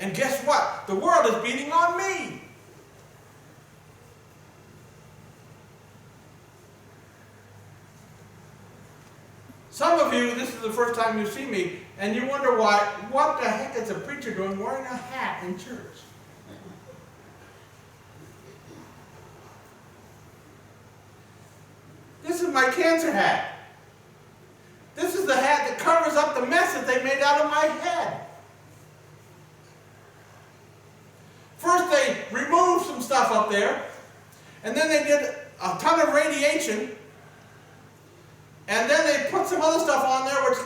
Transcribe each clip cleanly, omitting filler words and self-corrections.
And guess what? The world is beating on me. Some of you, this is the first time you see me, and you wonder why, what the heck is a preacher doing wearing a hat in church? This is my cancer hat. This is the hat that covers up the mess that they made out of my head. First they removed some stuff up there, and then they did a ton of radiation, and then they put some other stuff on there, which,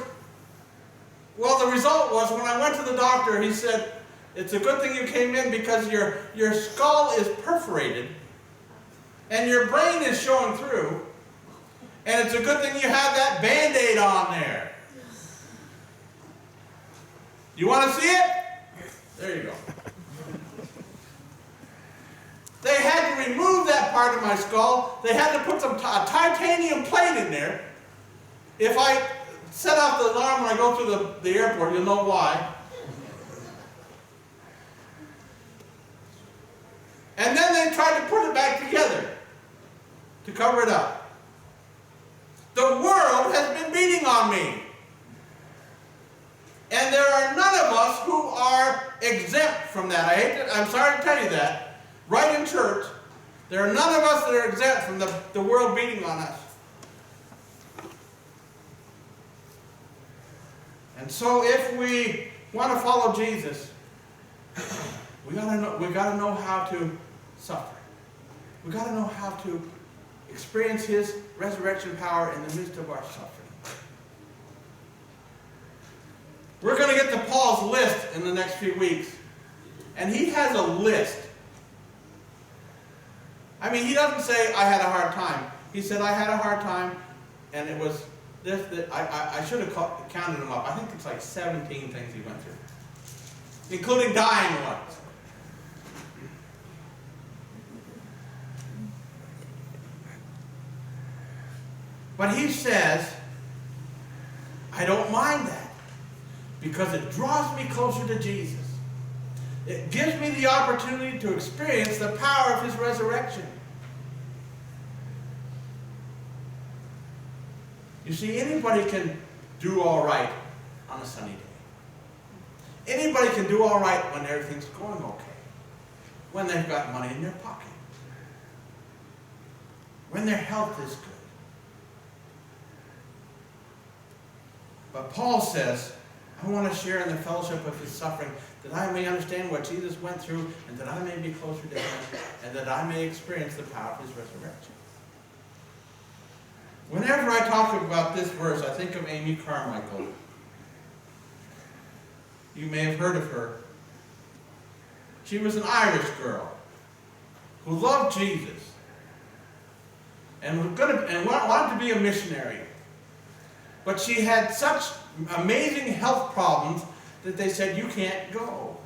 well, the result was when I went to the doctor, he said, it's a good thing you came in because your skull is perforated, and your brain is showing through, and it's a good thing you have that Band-Aid on there. You want to see it? There you go. They had to remove that part of my skull. They had to put some titanium plate in there. If I set off the alarm when I go through the airport, you'll know why. And then they tried to put it back together to cover it up. The world has been beating on me. And there are none of us who are exempt from that. I'm sorry to tell you that. Right in church, there are none of us that are exempt from the world beating on us. And so if we want to follow Jesus, we got to know how to suffer. We got to know how to experience His resurrection power in the midst of our suffering. We're going to get to Paul's list in the next few weeks. And he has a list. I mean, he doesn't say, I had a hard time. He said, I had a hard time, and it was this, that I should have counted them up. I think it's like 17 things he went through, including dying once. But he says, I don't mind that, because it draws me closer to Jesus. It gives me the opportunity to experience the power of His resurrection. You see, anybody can do all right on a sunny day. Anybody can do all right when everything's going okay. When they've got money in their pocket. When their health is good. But Paul says, I want to share in the fellowship of His suffering, that I may understand what Jesus went through, and that I may be closer to Him, and that I may experience the power of His resurrection. Whenever I talk about this verse, I think of Amy Carmichael. You may have heard of her. She was an Irish girl who loved Jesus and wanted to be a missionary. But she had such amazing health problems that they said, you can't go.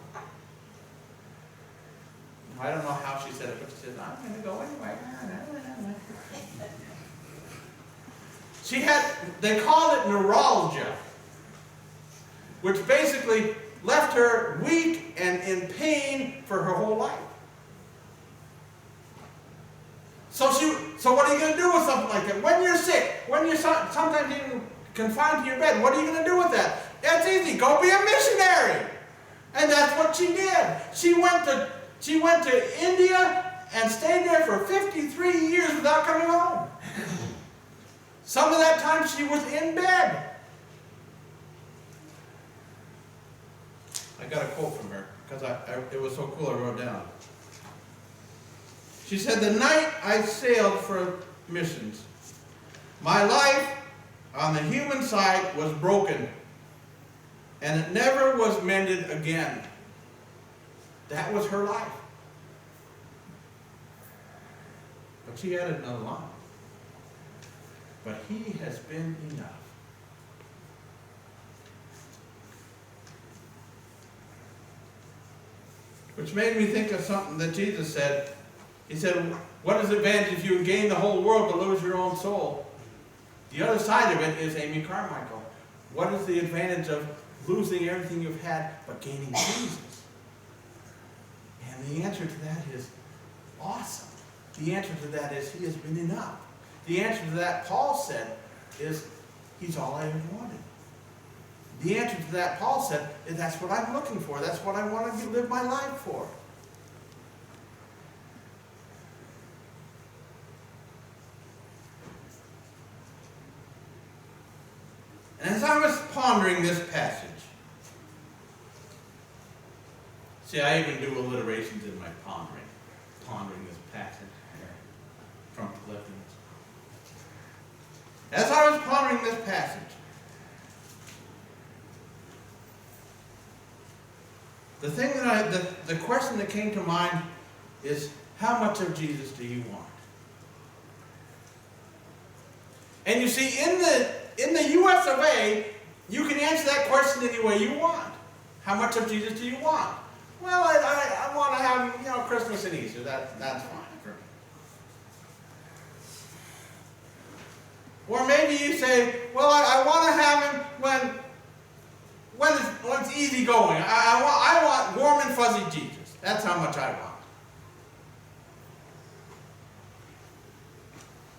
I don't know how she said it, but she said, I'm going to go anyway. They called it neuralgia, which basically left her weak and in pain for her whole life. So what are you going to do with something like that? When you're sick, when you're sometimes even confined to your bed, what are you going to do with that? That's easy. Go be a missionary. And that's what she did. She went to India and stayed there for 53 years without coming home. Some of that time she was in bed. I got a quote from her because it was so cool I wrote it down. She said, the night I sailed for missions, my life on the human side was broken, and it never was mended again. That was her life. But she added another line. But He has been enough. Which made me think of something that Jesus said. He said, what is the advantage if you gain the whole world but lose your own soul? The other side of it is Amy Carmichael. What is the advantage of losing everything you've had but gaining Jesus? And the answer to that is awesome. The answer to that is he has been enough. The answer to that, Paul said, is he's all I ever wanted. The answer to that, Paul said, is that's what I'm looking for. That's what I want to live my life for. And as I was pondering this passage, see, I even do alliterations in my pondering this passage from Philippians. As I was pondering this passage, the question that came to mind is, how much of Jesus do you want? And you see, in the U.S. of A., you can answer that question any way you want. How much of Jesus do you want? Well, I want to have, Christmas and Easter. That's fine for me. Or maybe you say, well, I want to have him when it's easy going. I want warm and fuzzy Jesus. That's how much I want.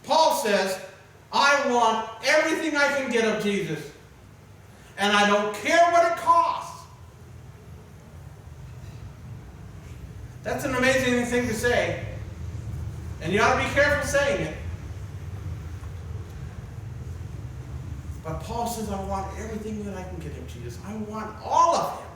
Paul says, I want everything I can get of Jesus, and I don't care what it costs. That's an amazing thing to say, and you ought to be careful saying it. But Paul says, I want everything that I can get of Jesus. I want all of him.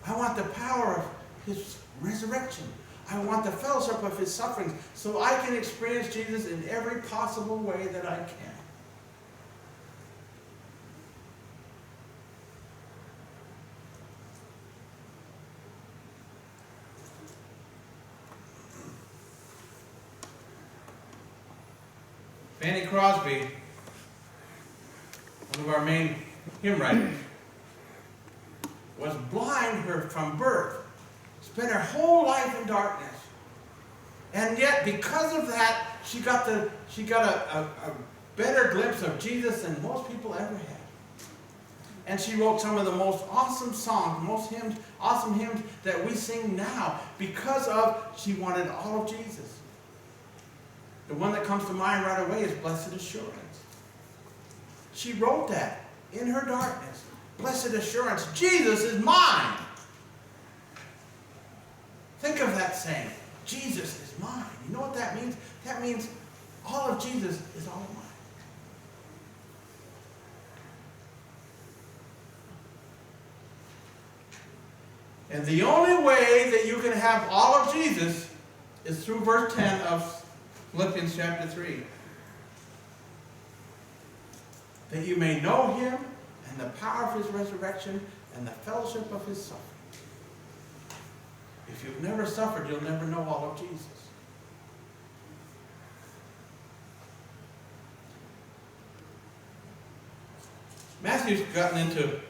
I want the power of his resurrection. I want the fellowship of his sufferings so I can experience Jesus in every possible way that I can. Fanny Crosby, one of our main hymn writers, was blind from birth. Spent her whole life in darkness. And yet, because of that, she got a better glimpse of Jesus than most people ever had. And she wrote some of the most awesome songs, awesome hymns that we sing now, because she wanted all of Jesus. The one that comes to mind right away is Blessed Assurance. She wrote that in her darkness. Blessed Assurance, Jesus is mine. Think of that saying, Jesus is mine. You know what that means? That means all of Jesus is all of mine. And the only way that you can have all of Jesus is through verse 10 of Philippians chapter 3. That you may know him and the power of his resurrection and the fellowship of his suffering. If you've never suffered, you'll never know all of Jesus. Matthew's gotten into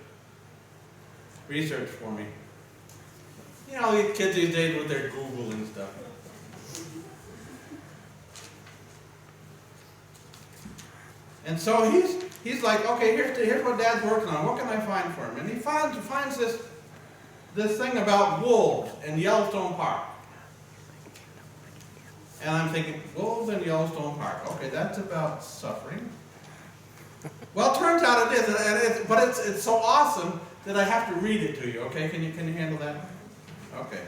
research for me. You know, the kids these days with their Google and stuff. And so he's like, okay, here's what Dad's working on. What can I find for him? And he finds this thing about wolves in Yellowstone Park. And I'm thinking, wolves in Yellowstone Park. Okay, that's about suffering. Well, it turns out it is, but it's so awesome that I have to read it to you. Okay, can you handle that? Okay.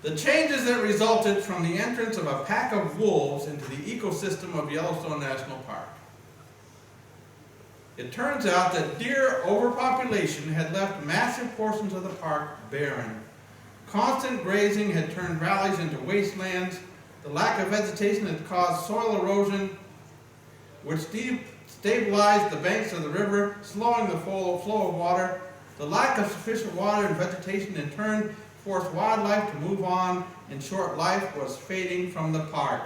The changes that resulted from the entrance of a pack of wolves into the ecosystem of Yellowstone National Park. It turns out that deer overpopulation had left massive portions of the park barren. Constant grazing had turned valleys into wastelands. The lack of vegetation had caused soil erosion, which stabilized the banks of the river, slowing the flow of water. The lack of sufficient water and vegetation in turn forced wildlife to move on. In short, life was fading from the park.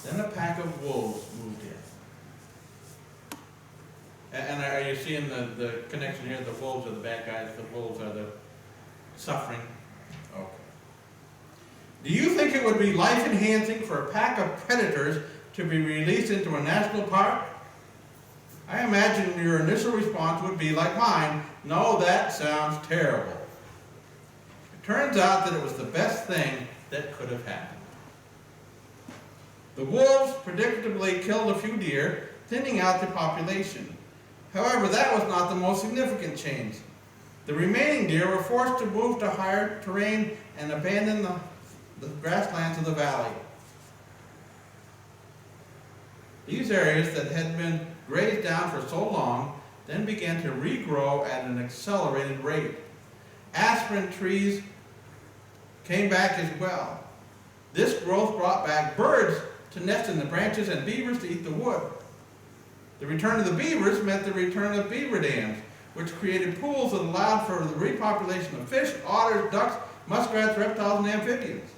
Then a pack of wolves moved in. And are you seeing the connection here? The wolves are the bad guys, the wolves are the suffering. Okay. Do you think it would be life-enhancing for a pack of predators to be released into a national park? I imagine your initial response would be like mine, no, that sounds terrible. It turns out that it was the best thing that could have happened. The wolves predictably killed a few deer, thinning out the population. However, that was not the most significant change. The remaining deer were forced to move to higher terrain and abandon the grasslands of the valley. These areas that had been grazed down for so long then began to regrow at an accelerated rate. Aspen trees came back as well. This growth brought back birds to nest in the branches and beavers to eat the wood. The return of the beavers meant the return of beaver dams, which created pools that allowed for the repopulation of fish, otters, ducks, muskrats, reptiles, and amphibians.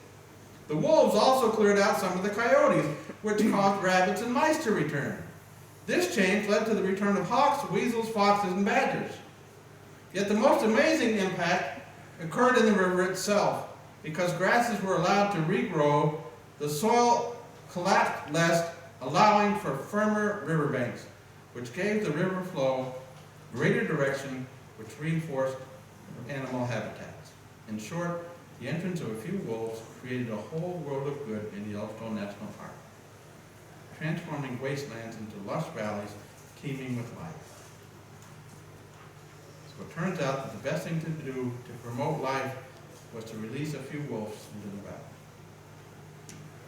The wolves also cleared out some of the coyotes, which caused rabbits and mice to return. This change led to the return of hawks, weasels, foxes, and badgers. Yet the most amazing impact occurred in the river itself. Because grasses were allowed to regrow, the soil collapsed less, allowing for firmer riverbanks, which gave the river flow greater direction, which reinforced animal habitats. In short, the entrance of a few wolves created a whole world of good in the Yellowstone National Park, transforming wastelands into lush valleys teeming with life. So it turns out that the best thing to do to promote life was to release a few wolves into the valley.